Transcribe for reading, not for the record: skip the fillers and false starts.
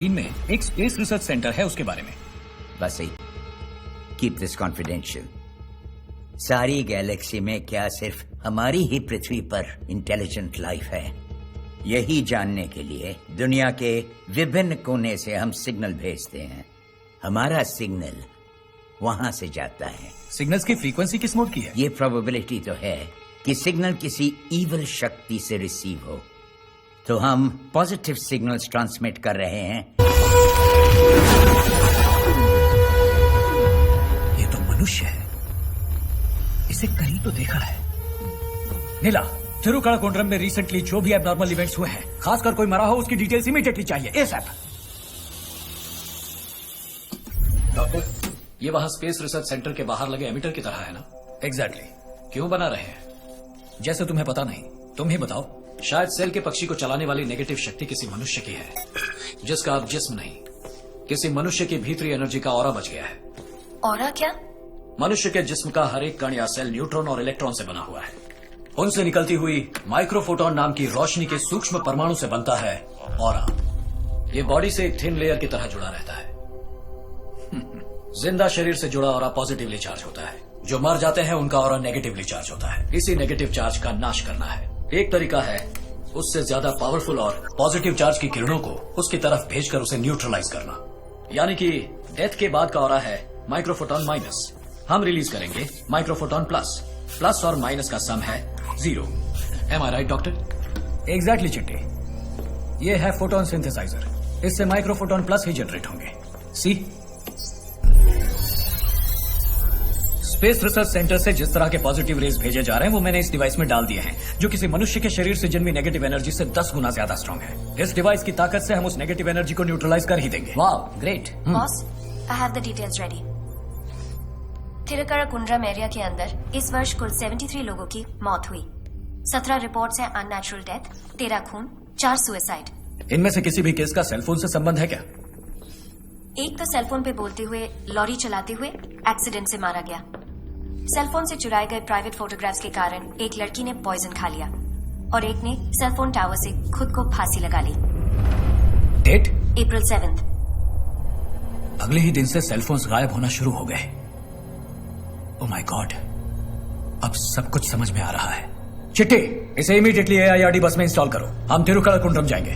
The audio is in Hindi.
इनमें एक स्पेस रिसर्च सेंटर है, उसके बारे में। बस ही कीप दिस कॉन्फिडेंशियल। सारी गैलेक्सी में क्या सिर्फ हमारी ही पृथ्वी पर इंटेलिजेंट लाइफ है? यही जानने के लिए दुनिया के विभिन्न कोने से हम सिग्नल भेजते हैं। हमारा सिग्नल वहां से जाता है। सिग्नल्स की फ्रीक्वेंसी किस मोड की है? ये प्रोबेबिलिटी तो है कि सिग्नल किसी इविल शक्ति से रिसीव हो, तो हम पॉजिटिव सिग्नल्स ट्रांसमिट कर रहे हैं। ये तो मनुष्य है, इसे कहीं तो देखा है। नीला, थिरुकणाकुंड्रम में रिसेंटली जो भी एबनॉर्मल इवेंट्स हुए हैं, खासकर कोई मरा हो, उसकी डिटेल्स इमीडिएटली चाहिए, एसएप। डॉक्टर, ये वहां स्पेस रिसर्च सेंटर के बाहर लगे एमिटर की तरह है ना? एग्जैक्टली। क्यों बना रहे हैं? जैसे तुम्हें पता नहीं, तुम ही बताओ। शायद सेल के पक्षी को चलाने वाली नेगेटिव शक्ति किसी मनुष्य की है, जिसका अब जिस्म नहीं, किसी मनुष्य की भीतरी एनर्जी का ऑरा बच गया है। ऑरा क्या? मनुष्य के जिस्म का हर एक कण या सेल न्यूट्रॉन और इलेक्ट्रॉन से बना हुआ है। उनसे निकलती हुई माइक्रोफोटोन नाम की रोशनी के सूक्ष्म परमाणु से बनता है ऑरा। ये बॉडी से एक थिन लेयर की तरह जुड़ा रहता है। जिंदा शरीर से जुड़ा ऑरा पॉजिटिवली चार्ज होता है, जो मर जाते हैं उनका ऑरा नेगेटिवली चार्ज होता है। इसी नेगेटिव चार्ज का नाश करना है। एक तरीका है उससे ज्यादा पावरफुल और पॉजिटिव चार्ज की किरणों को उसकी तरफ भेजकर उसे न्यूट्रलाइज करना। यानी कि डेथ के बाद का ऑरा है माइक्रोफोटोन माइनस, हम रिलीज करेंगे माइक्रोफोटोन प्लस। प्लस और माइनस का सम है 0। एम आई राइट डॉक्टर? एग्जैक्टली चिट्टी, ये है फोटोन सिंथेसाइजर। इससे माइक्रोफोटोन प्लस ही जनरेट होंगे। सी, स्पेस रिसर्च सेंटर से जिस तरह के पॉजिटिव रेज भेजे जा रहे हैं वो मैंने इस डिवाइस में डाल दिए हैं, जो किसी मनुष्य के शरीर से जन्मी नेगेटिव एनर्जी से 10 गुना ज्यादा स्ट्रांग है। इस डिवाइस की ताकत से हम उस नेगेटिव एनर्जी को न्यूट्रलाइज कर ही देंगे। Wow, great. Boss, I have the details ready. Thirukanakundram area के अंदर इस वर्ष कुल 73 लोगों की मौत हुई। 17 रिपोर्ट्स हैं अननेचुरल डेथ, 13 खून, 4 सुसाइड। इनमें से किसी भी केस का सेलफोन से संबंध है क्या? एक तो सेलफोन पे बोलते हुए, लॉरी चलाते हुए एक्सीडेंट से मारा गया। सेलफोन से चुराए गए प्राइवेट फोटोग्राफ्स के कारण एक लड़की ने पॉइजन खा लिया और एक ने सेलफोन टावर से खुद को फांसी लगा ली। डेट? अप्रैल 7। अगले ही दिन से सेलफोन्स गायब होना शुरू हो गए। ओह माय गॉड, अब सब कुछ समझ में आ रहा है। चिट्टी, इसे इमीडिएटली AIRD बस में इंस्टॉल करो, हम थिरुकणाकुंड्रम जाएंगे।